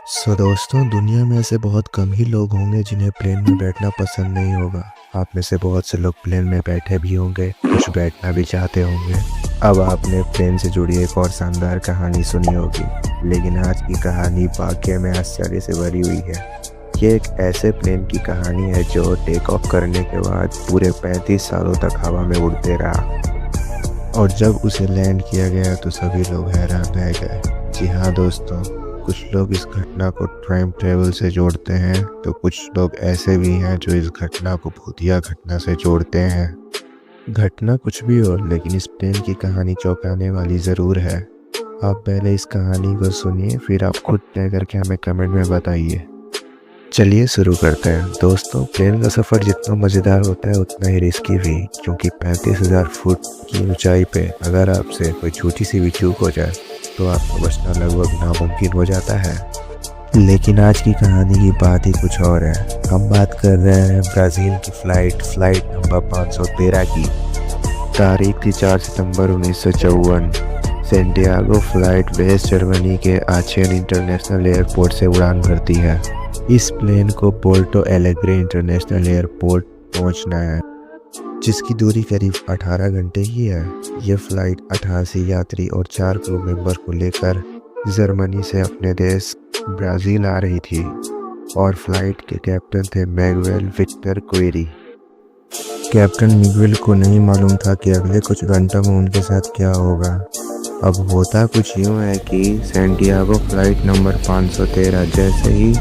दोस्तों, दुनिया में ऐसे बहुत कम ही लोग होंगे जिन्हें प्लेन में बैठना पसंद नहीं होगा। आप में से बहुत से लोग प्लेन में बैठे भी होंगे, कुछ बैठना भी चाहते होंगे। अब आपने प्लेन से जुड़ी एक और शानदार कहानी सुनी होगी, लेकिन आज की कहानी वाकई में आश्चर्य से भरी हुई है। ये एक ऐसे प्लेन की कहानी है जो टेक ऑफ करने के बाद पूरे 35 सालों तक हवा में उड़ते रहा, और जब उसे लैंड किया गया तो सभी लोग हैरान रह गए। जी हाँ दोस्तों, कुछ लोग इस घटना को टाइम ट्रेवल से जोड़ते हैं, तो कुछ लोग ऐसे भी हैं जो इस घटना को भूतिया घटना से जोड़ते हैं। घटना कुछ भी हो, लेकिन इस प्लेन की कहानी चौंकाने वाली ज़रूर है। आप पहले इस कहानी को सुनिए, फिर आप खुद तय करके हमें कमेंट में बताइए। चलिए शुरू करते हैं दोस्तों। प्लेन का सफ़र जितना मज़ेदार होता है उतना ही रिस्की भी, क्योंकि 35,000 फुट की ऊंचाई पे अगर आपसे कोई छोटी सी भी चूक हो जाए तो आपका बचना लगभग नामुमकिन हो जाता है। लेकिन आज की कहानी की बात ही कुछ और है। हम बात कर रहे हैं ब्राज़ील की फ्लाइट नंबर 513 की। तारीख थी 4 सितंबर 1954। सेंटियागो फ्लाइट वेस्ट जर्मनी के आचेन इंटरनेशनल एयरपोर्ट से उड़ान भरती है। इस प्लेन को पोर्टो एलेग्रे इंटरनेशनल एयरपोर्ट पहुंचना है, जिसकी दूरी करीब 18 घंटे की है। यह फ्लाइट 88 यात्री और 4 क्रू मेंबर को लेकर जर्मनी से अपने देश ब्राज़ील आ रही थी, और फ्लाइट के कैप्टन थे मैगुएल विक्टर क्वेरी। कैप्टन मिगुएल को नहीं मालूम था कि अगले कुछ घंटों में उनके साथ क्या होगा। अब होता कुछ यूँ है कि सैंटियागो फ्लाइट नंबर 513 जैसे ही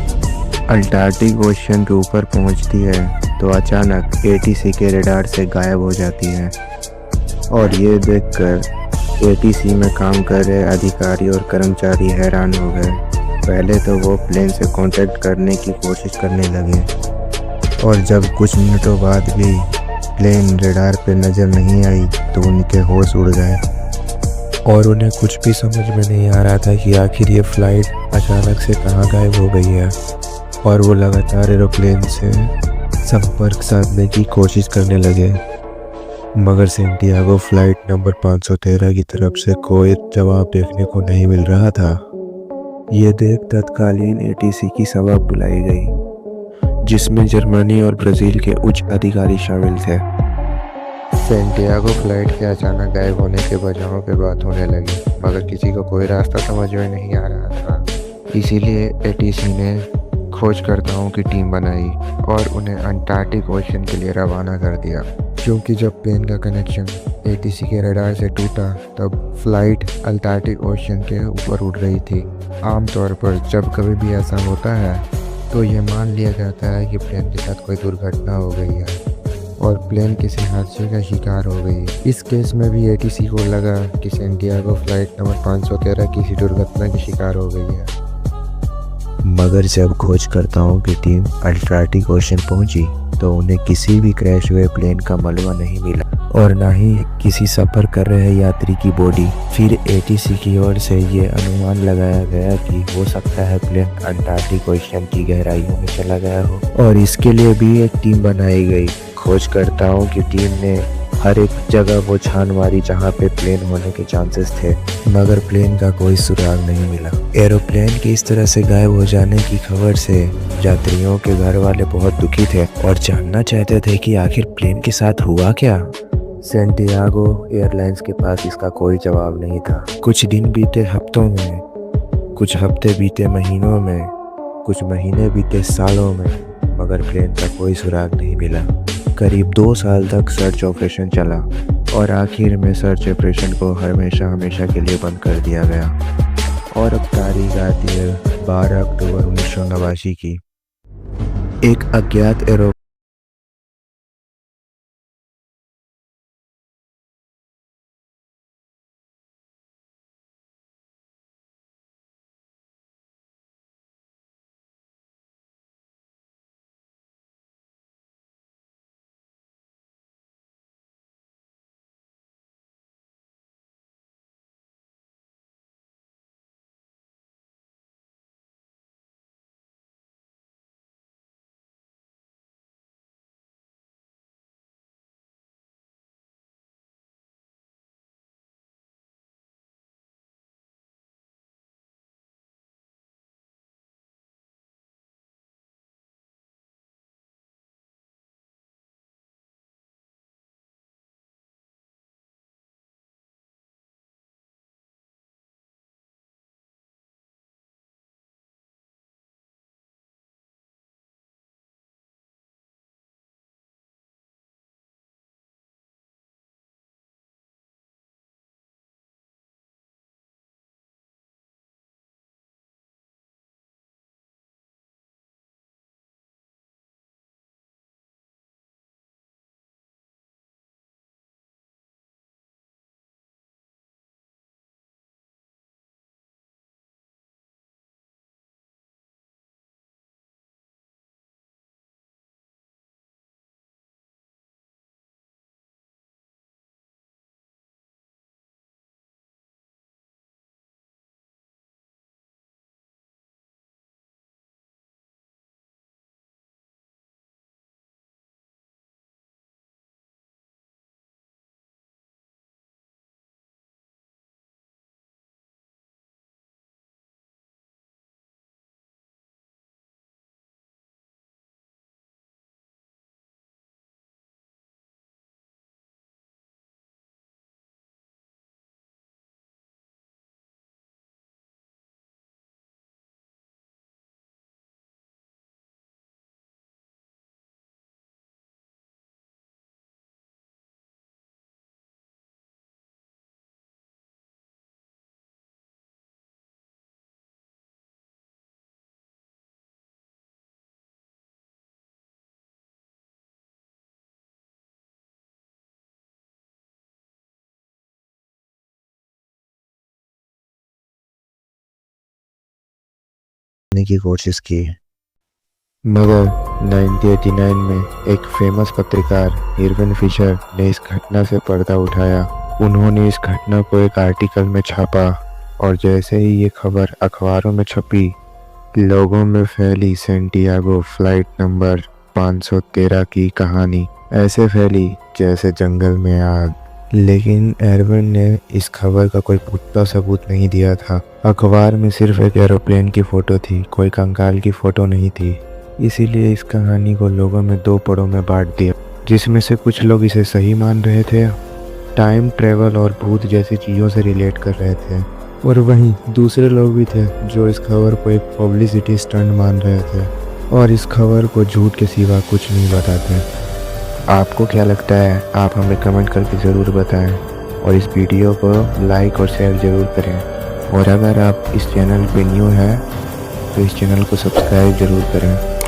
अंटार्कटिक ओशन के ऊपर पहुंचती है तो अचानक एटीसी के रडार से गायब हो जाती है। और ये देखकर एटीसी में काम कर रहे अधिकारी और कर्मचारी हैरान हो गए। पहले तो वो प्लेन से कांटेक्ट करने की कोशिश करने लगे, और जब कुछ मिनटों बाद भी प्लेन रडार पे नज़र नहीं आई तो उनके होश उड़ गए, और उन्हें कुछ भी समझ में नहीं आ रहा था कि आखिर ये फ्लाइट अचानक से कहाँ गायब हो गई है। और वो लगातार एरोप्लेन से संपर्क साधने की कोशिश करने लगे, मगर सेंटियागो फ्लाइट नंबर 513 की तरफ से कोई जवाब देखने को नहीं मिल रहा था। ये देख तत्कालीन एटीसी की सभा बुलाई गई, जिसमें जर्मनी और ब्राज़ील के उच्च अधिकारी शामिल थे। सेंटियागो फ्लाइट के अचानक गायब होने के वजहों पे बात होने लगी, मगर किसी को कोई रास्ता समझ में नहीं आ रहा था। इसीलिए एटीसी ने खोजकर्ताओं की टीम बनाई और उन्हें अंटार्कटिक ओशन के लिए रवाना कर दिया। क्योंकि जब प्लेन का कनेक्शन एटीसी के रडार से टूटा तब फ्लाइट अंटार्कटिक ओशन के ऊपर उड़ रही थी। आमतौर पर जब कभी भी ऐसा होता है तो ये मान लिया जाता है कि प्लेन के साथ कोई दुर्घटना हो गई है और प्लेन किसी हादसे का शिकार हो गई है। इस केस में भी एटीसी को लगा कि सैंटियागो फ्लाइट नंबर 513 किसी दुर्घटना की शिकार हो गई है। मगर जब खोजकर्ताओं की टीम अंटार्कटिक ओशन पहुंची तो उन्हें किसी भी क्रैश हुए प्लेन का मलबा नहीं मिला, और ना ही किसी सफ़र कर रहे यात्री की बॉडी। फिर एटीसी की ओर से ये अनुमान लगाया गया कि हो सकता है प्लेन अंटार्कटिक ओशन की गहराइयों में चला गया हो, और इसके लिए भी एक टीम बनाई गई। खोजकर्ताओं की टीम ने हर एक जगह वो छान मारी जहाँ पे प्लेन होने के चांसेस थे, मगर प्लेन का कोई सुराग नहीं मिला। एरोप्लेन के इस तरह से गायब हो जाने की खबर से यात्रियों के घर वाले बहुत दुखी थे और जानना चाहते थे कि आखिर प्लेन के साथ हुआ क्या। सैंटियागो एयरलाइंस के पास इसका कोई जवाब नहीं था। कुछ दिन बीते हफ्तों में, कुछ हफ्ते बीते महीनों में, कुछ महीने बीते सालों में, मगर प्लेन का कोई सुराग नहीं मिला। करीब 2 साल तक सर्च ऑपरेशन चला, और आखिर में सर्च ऑपरेशन को हमेशा हमेशा के लिए बंद कर दिया गया। और अब तारीख आती है 12 अक्टूबर 1989 की। एक अज्ञात एरो करने की कोशिश की, मगर 1989 में एक फेमस पत्रकार इरविन फिशर ने इस घटना से पर्दा उठाया। उन्होंने इस घटना को एक आर्टिकल में छापा और जैसे ही ये खबर अखबारों में छपी, लोगों में फैली सैंटियागो फ्लाइट नंबर 513 की कहानी ऐसे फैली जैसे जंगल में आग। लेकिन एरविन ने इस खबर का कोई पुख्ता सबूत नहीं दिया था। अखबार में सिर्फ एक एरोप्लेन की फोटो थी, कोई कंकाल की फोटो नहीं थी। इसीलिए इस कहानी को लोगों में दो पड़ों में बांट दिया, जिसमें से कुछ लोग इसे सही मान रहे थे, टाइम ट्रेवल और भूत जैसी चीज़ों से रिलेट कर रहे थे, और वहीं दूसरे लोग भी थे जो इस खबर को एक पब्लिसिटी स्टंट मान रहे थे और इस खबर को झूठ के सिवा कुछ नहीं बताते। आपको क्या लगता है? आप हमें कमेंट करके ज़रूर बताएं और इस वीडियो को लाइक और शेयर ज़रूर करें। और अगर आप इस चैनल पे न्यू हैं तो इस चैनल को सब्सक्राइब ज़रूर करें।